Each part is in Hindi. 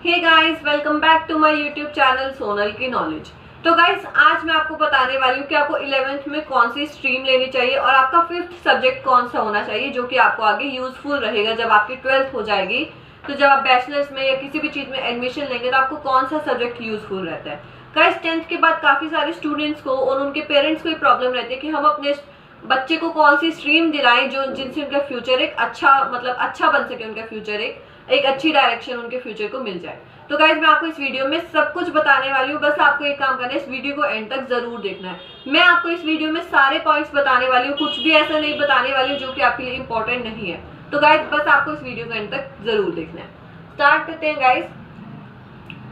Hey guys, welcome back to my YouTube channel Sonal की नॉलेज। तो गाइस, आज मैं आपको बताने वाली हूँ कि आपको 11th में कौन सी स्ट्रीम लेनी चाहिए और आपका 5th सब्जेक्ट कौन सा होना चाहिए जो कि आपको आगे यूजफुल रहेगा जब आपकी 12th हो जाएगी। तो जब आप बैचलर्स में या किसी भी चीज़ में एडमिशन लेंगे तो आपको कौन सा सब्जेक्ट यूजफुल रहता है। गाइस, 10th के बाद काफ़ी सारे स्टूडेंट्स को और उनके पेरेंट्स को ये प्रॉब्लम रहती है कि हम अपने बच्चे को कौन सी स्ट्रीम दिलाएं जो जिनसे उनका फ्यूचर एक अच्छा बन सके, उनका फ्यूचर एक अच्छी डायरेक्शन उनके फ्यूचर को मिल जाए। तो गाइज, मैं आपको इस वीडियो में सब कुछ बताने वाली हूँ। बस आपको एक काम करना है, इस वीडियो को एंड तक जरूर देखना है। मैं आपको इस वीडियो में सारे पॉइंट्स बताने वाली हूँ, कुछ भी ऐसा नहीं बताने वाली हूँ जो कि आपके लिए इंपॉर्टेंट नहीं है। तो गाइज, बस आपको इस वीडियो को एंड तक जरूर देखना है। स्टार्ट करते हैं गाइज।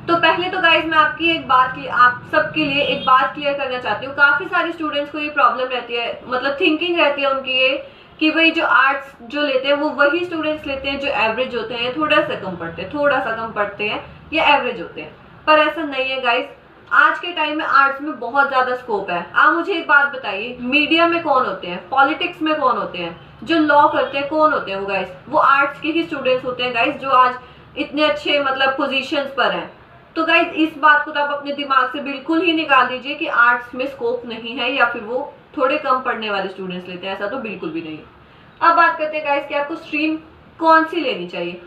तो पहले तो गाइज, मैं आपकी आप सबके लिए एक बात क्लियर करना चाहती हूँ। काफी सारे स्टूडेंट्स को ये प्रॉब्लम रहती है, मतलब थिंकिंग रहती है उनकी ये कि भाई जो आर्ट्स जो लेते हैं वो वही स्टूडेंट्स लेते हैं जो एवरेज होते हैं, थोड़ा सा कम पढ़ते हैं या एवरेज होते हैं। पर ऐसा नहीं है गाइज। आज के टाइम में आर्ट्स में बहुत ज्यादा स्कोप है। आप मुझे एक बात बताइए, मीडिया में कौन होते हैं, पॉलिटिक्स में कौन होते हैं, जो लॉ करते हैं कौन होते हैं? वो गाइज वो आर्ट्स के ही स्टूडेंट्स होते हैं गाइज, जो आज इतने अच्छे मतलब पोजीशंस पर हैं। तो गाइज, इस बात को तो आप अपने दिमाग से बिल्कुल ही निकाल दीजिए कि आर्ट्स में स्कोप नहीं है या फिर वो थोड़े कम पढ़ने वाले स्टूडेंट्स लेते हैं, ऐसा तो बिल्कुल भी नहीं। अब बात करते हैं गाइज कि आपको स्ट्रीम कौन सी लेनी चाहिए।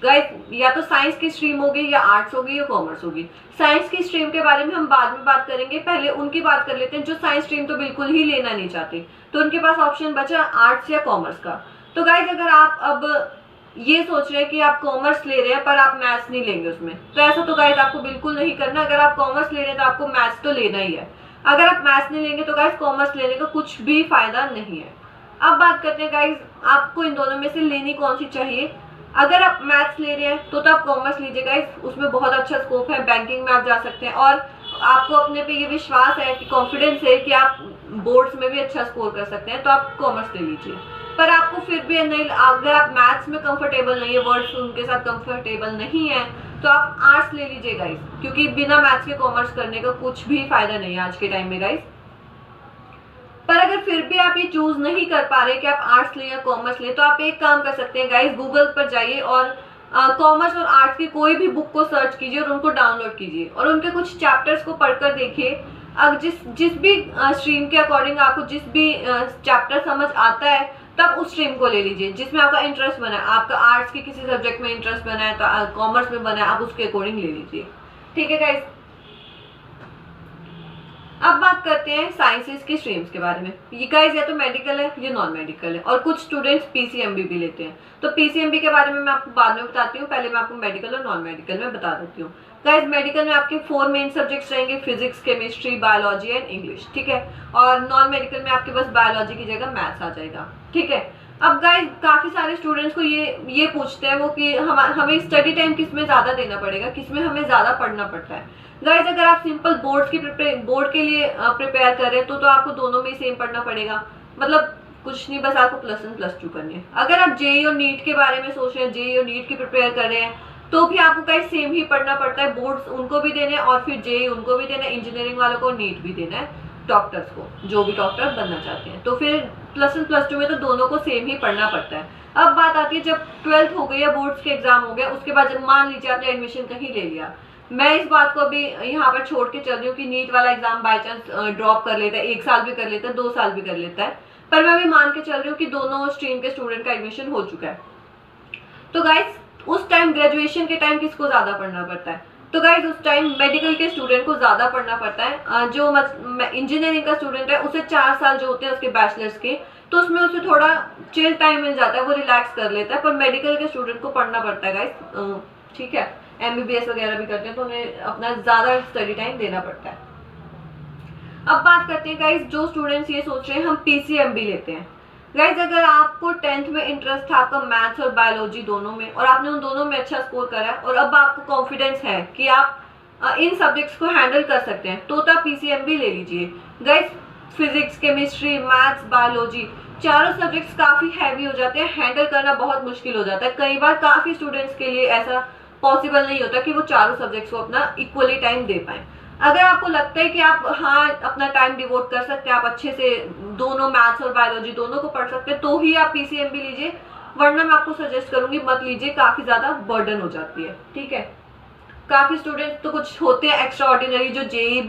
गाइज, या तो साइंस की स्ट्रीम होगी या आर्ट्स होगी या कॉमर्स होगी। साइंस की स्ट्रीम के बारे में हम बाद में बात करेंगे, पहले उनकी बात कर लेते हैं जो साइंस स्ट्रीम तो बिल्कुल ही लेना नहीं चाहते। तो उनके पास ऑप्शन बचा आर्ट्स या कॉमर्स का। तो गाइज, अगर आप अब ये सोच रहे हैं कि आप कॉमर्स ले रहे हैं पर आप मैथ्स नहीं लेंगे उसमें, तो ऐसा तो गाइज आपको बिल्कुल नहीं करना। अगर आप कॉमर्स ले रहे हैं तो आपको मैथ्स तो लेना ही है। अगर आप मैथ्स नहीं लेंगे तो गाइज कॉमर्स लेने का कुछ भी फायदा नहीं है। अब बात करते हैं गाइज, आपको इन दोनों में से लेनी कौन सी चाहिए। अगर आप मैथ्स ले रहे हैं तो आप कॉमर्स लीजिए गाइज, उसमें बहुत अच्छा स्कोप है, बैंकिंग में आप जा सकते हैं और आपको अपने पे ये विश्वास है कि कॉन्फिडेंस है कि आप बोर्ड्स में भी अच्छा स्कोर कर सकते हैं, तो आप कॉमर्स ले लीजिए। पर आपको फिर भी नहीं, अगर आप मैथ्स में कंफर्टेबल नहीं है, वर्ड्स उनके साथ कंफर्टेबल नहीं है, तो आप आर्ट्स ले लीजिए गाइज, क्योंकि बिना मैथ्स के कॉमर्स करने का कुछ भी फायदा नहीं है आज के टाइम में गाइज। पर अगर फिर भी आप ये चूज नहीं कर पा रहे कि आप आर्ट्स लें या कॉमर्स लें, तो आप एक काम कर सकते हैं गाइज, गूगल पर जाइए और कॉमर्स और आर्ट्स की कोई भी बुक को सर्च कीजिए और उनको डाउनलोड कीजिए और उनके कुछ चैप्टर्स को पढ़कर देखिए। अब जिस भी स्ट्रीम के अकॉर्डिंग आपको जिस भी चैप्टर समझ आता है, तब उस स्ट्रीम को ले लीजिए जिसमें आपका इंटरेस्ट बना है। आपका आर्ट्स के किसी सब्जेक्ट में इंटरेस्ट बना है तो कॉमर्स में बना है, आप उसके अकॉर्डिंग ले लीजिए। ठीक है गाइज। अब बात करते हैं साइंसेस की स्ट्रीम्स के बारे में। ये गाइस या तो मेडिकल है या नॉन मेडिकल है, और कुछ स्टूडेंट्स पीसीएमबी भी लेते हैं। तो पीसीएमबी के बारे में मैं आपको बाद में बताती हूँ, पहले मैं आपको मेडिकल और नॉन मेडिकल में बता देती हूँ। गाइस, मेडिकल में आपके 4 मेन सब्जेक्ट्स रहेंगे, physics, chemistry, biology and English. ठीक है। और नॉन मेडिकल में आपके बस बायोलॉजी की जगह मैथ्स आ जाएगा। ठीक है। अब गाइस, काफी सारे स्टूडेंट्स को ये पूछते हैं वो कि हमें स्टडी टाइम किस में ज्यादा देना पड़ेगा, किस में हमें ज्यादा पढ़ना पड़ता है। गाइस, अगर आप सिंपल बोर्ड के लिए प्रिपेयर कर रहे हैं तो आपको दोनों में ही सेम पढ़ना पड़ेगा। मतलब कुछ नहीं, बस आपको +1 +2 करनी है। अगर आप जेई और नीट के बारे में सोच रहे हैं, जेई और नीट की प्रिपेयर कर रहे हैं, तो भी आपको गाइस सेम ही पढ़ना पड़ता है। बोर्ड्स उनको भी देने और फिर जेई उनको भी देना है, इंजीनियरिंग वालों को नीट भी देना है, डॉक्टर्स को जो भी डॉक्टर बनना चाहते हैं। तो फिर +1 +2 में तो दोनों को सेम ही पढ़ना पड़ता है। अब बात आती है जब 12th हो गई या बोर्ड्स के एग्जाम हो गया, उसके बाद जब मान लीजिए आपने एडमिशन कहीं ले लिया, मैं इस बात को अभी यहाँ पर छोड़ के चल रही हूँ कि नीट वाला एग्जाम बाय चांस ड्रॉप कर लेता है, 1 साल भी कर लेता है, 2 साल भी कर लेता है, पर मैं अभी मान के चल रही हूँ कि दोनों स्ट्रीम के स्टूडेंट का एडमिशन हो चुका है। तो गाइस, उस टाइम ग्रेजुएशन के टाइम किसको ज्यादा पढ़ना पड़ता है? तो गाइस, उस टाइम मेडिकल के स्टूडेंट को ज्यादा पढ़ना पड़ता है। जो इंजीनियरिंग का स्टूडेंट है उसे 4 साल जो होते हैं उसके बैचलर्स के, तो उसमें उसे थोड़ा चिल टाइम मिल जाता है, वो रिलैक्स कर लेता है। पर मेडिकल के स्टूडेंट को पढ़ना पड़ता है गाइस। ठीक है। एमबीबीएस वगैरह भी करते हैं तो उन्हें अपना ज्यादा स्टडी टाइम देना पड़ता है। अब बात करते हैं गाइस, जो स्टूडेंट्स ये सोच रहे हैं हम पीसीएमबी लेते हैं। गाइस, अगर आपको 10th में इंटरेस्ट था आपका मैथ्स और बायोलॉजी दोनों में, और आपने उन दोनों में अच्छा स्कोर करा है और अब आपको कॉन्फिडेंस है कि आप इन सब्जेक्ट्स को हैंडल कर सकते हैं, तो आप पीसीएमबी ले लीजिए। Guys, physics, chemistry, maths, biology चारों सब्जेक्ट्स काफी हैवी हो जाते हैं, हैंडल करना बहुत मुश्किल हो जाता है। कई बार काफी स्टूडेंट्स के लिए ऐसा पॉसिबल नहीं होता कि वो चारों सब्जेक्ट्स को अपना इक्वली टाइम दे पाए। अगर आपको लगता है कि आप अपना टाइम डिवोट कर सकते हैं, आप अच्छे से दोनों मैथ्स और बायोलॉजी दोनों को पढ़ सकते हैं, तो ही आप पीसीएमबी लीजिए, वरना मैं आपको सजेस्ट करूंगी मत लीजिए, काफी ज्यादा बर्डन हो जाती है। ठीक है। काफ़ी स्टूडेंट्स तो कुछ होते हैं एक्स्ट्रा ऑर्डिनरी जो जेई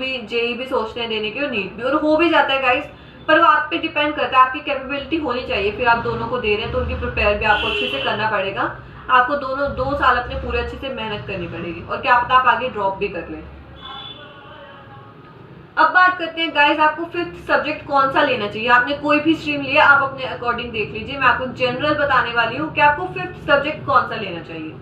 भी सोचते हैं देने की और नीट भी, और हो भी जाता है गाइस, पर वो आप पे डिपेंड करता है, आपकी कैपेबिलिटी होनी चाहिए। फिर आप दोनों को दे रहे हैं तो उनकी प्रिपेयर भी आपको अच्छे से करना पड़ेगा। आपको दोनों 2 साल अपने पूरे अच्छे से मेहनत करनी पड़ेगी, और क्या पता आप आगे ड्रॉप भी कर लें। अब बात करते हैं गाइस, आपको 5th सब्जेक्ट कौन सा लेना चाहिए। आपने कोई भी स्ट्रीम लिया, आप अपने अकॉर्डिंग देख लीजिए। मैं आपको जनरल बताने वाली हूँ कि आपको 5th सब्जेक्ट कौन सा लेना चाहिए।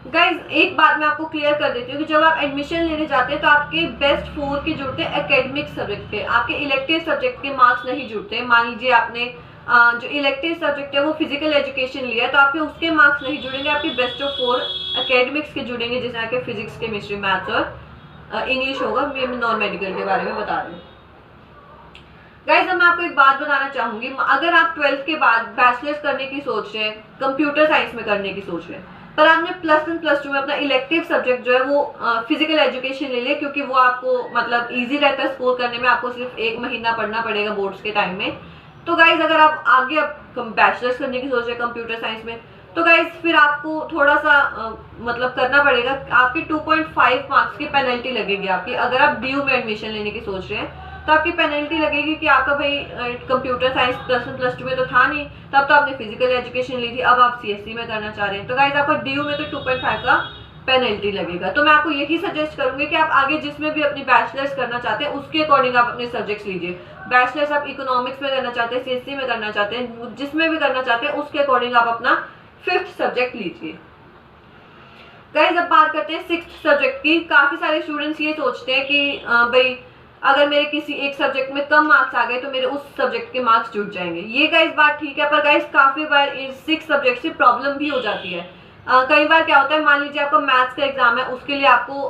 गाइज एक बात मैं आपको क्लियर कर देती हूँ कि जब आप एडमिशन लेने जाते हैं तो आपके बेस्ट 4 के जुड़ते हैं एकेडमिक सब्जेक्ट के, आपके इलेक्टिव सब्जेक्ट के मार्क्स नहीं जुड़ते। मान लीजिए आपने जो इलेक्टिव सब्जेक्ट है वो फिजिकल एजुकेशन लिया है तो आपके उसके मार्क्स नहीं जुड़ेंगे, आपके बेस्ट ऑफ 4 एकेडमिक्स के जुड़ेंगे, जैसे आपके फिजिक्स, केमिस्ट्री, मैथ्स और इंग्लिश होगा। मैं नॉन मेडिकल के बारे में बता रही हूँ। गाइज अब मैं आपको एक बात बताना चाहूंगी, अगर आप 12th के बाद बैचलर्स करने की सोच रहे हैं, कंप्यूटर साइंस में करने की सोच रहे हैं, पर आपने +1 +2 में अपना इलेक्टिव सब्जेक्ट जो है वो फिजिकल एजुकेशन ले लिया, क्योंकि वो आपको मतलब इजी रहता है स्कोर करने में, आपको सिर्फ 1 महीना पढ़ना पड़ेगा बोर्ड्स के टाइम में। तो गाइज अगर आप आगे बैचलर्स करने की सोच रहे हैं कंप्यूटर साइंस में, तो गाइज फिर आपको थोड़ा सा मतलब करना पड़ेगा। आपके 2.5 मार्क्स की पेनल्टी लगेगी आपकी, अगर आप DU में एडमिशन लेने की सोच रहे हैं तो आपकी पेनल्टी लगेगी कि आपका भाई कंप्यूटर साइंस +1 +2 में तो था नहीं, तब तो आपने फिजिकल एजुकेशन ली थी, अब आप CSE में करना चाह रहे हैं, तो गाइज आपका DU में तो 2.5 का पेनल्टी लगेगा। तो मैं आपको यही सजेस्ट करूंगी कि आप आगे जिसमें भी अपनी बैचलर्स करना चाहते हैं उसके अकॉर्डिंग आप अपने सब्जेक्ट्स लीजिए। बैचलर्स आप इकोनॉमिक्स में करना चाहते हैं, CSE में करना चाहते हैं, जिसमें भी करना चाहते हैं उसके अकॉर्डिंग आप अपना 5th सब्जेक्ट लीजिए। गाइज अब बात करते हैं 6th सब्जेक्ट की। काफी सारे स्टूडेंट्स ये सोचते हैं कि भाई अगर मेरे किसी एक सब्जेक्ट में कम मार्क्स आ गए तो मेरे उस सब्जेक्ट के मार्क्स जुट जाएंगे। ये गाइस बात ठीक है, पर गाइस काफी बार इस 6 सब्जेक्ट से प्रॉब्लम भी हो जाती है। कई बार क्या होता है, मान लीजिए आपका मैथ्स का एग्जाम है, उसके लिए आपको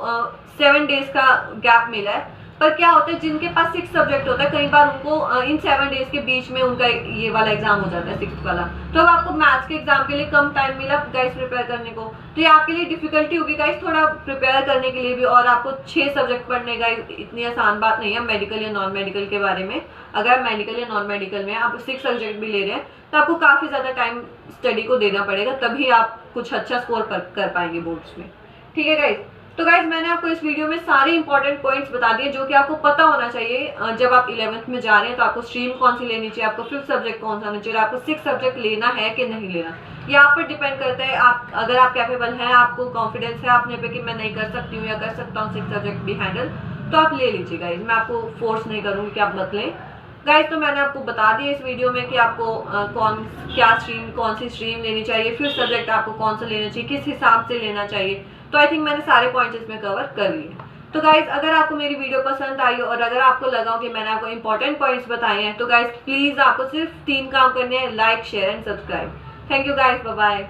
7 डेज का गैप मिला है, पर क्या होता है जिनके पास 6 सब्जेक्ट होता है कई बार उनको इन 7 डेज के बीच में उनका ये वाला एग्जाम हो जाता है 6th वाला, तो अब आपको मैथ्स के एग्जाम के लिए कम टाइम मिला गाइस प्रिपेयर करने को, तो ये आपके लिए डिफिकल्टी होगी गाइस थोड़ा प्रिपेयर करने के लिए भी। और आपको 6 सब्जेक्ट पढ़ने का इतनी आसान बात नहीं है मेडिकल या नॉन मेडिकल के बारे में। अगर आप मेडिकल या नॉन मेडिकल में आप 6 सब्जेक्ट भी ले रहे हैं तो आपको काफ़ी ज़्यादा टाइम स्टडी को देना पड़ेगा, तभी आप कुछ अच्छा स्कोर कर पाएंगे बोर्ड्स में। ठीक है गाइज, तो गाइज मैंने आपको इस वीडियो में सारे इंपॉर्टेंट पॉइंट्स बता दिए जो कि आपको पता होना चाहिए जब आप 11th में जा रहे हैं। तो आपको स्ट्रीम कौन सी लेनी चाहिए, आपको 5th सब्जेक्ट कौन सा होना चाहिए, आपको 6 सब्जेक्ट लेना है कि नहीं लेना, ये आप पर डिपेंड करता है। आप अगर आप कैपेबल हैं, आपको कॉन्फिडेंस है अपने पे कि मैं नहीं कर सकती हूँ या कर सकता हूँ 6 सब्जेक्ट भी हैंडल, तो आप ले लीजिए गाइज। मैं आपको फोर्स नहीं करूँगी कि आप मत लें गाइज। तो मैंने आपको बता दिया इस वीडियो में कि आपको कौन सी स्ट्रीम लेनी चाहिए, 5th सब्जेक्ट आपको कौन सा लेना चाहिए, किस हिसाब से लेना चाहिए। तो आई थिंक मैंने सारे पॉइंट्स इसमें कवर कर लिए। तो गाइज अगर आपको मेरी वीडियो पसंद आई और अगर आपको लगा कि मैंने आपको इंपॉर्टेंट पॉइंट्स बताए हैं, तो गाइज प्लीज़ आपको सिर्फ 3 काम करने हैं, like, share and subscribe. Thank you guys, bye bye.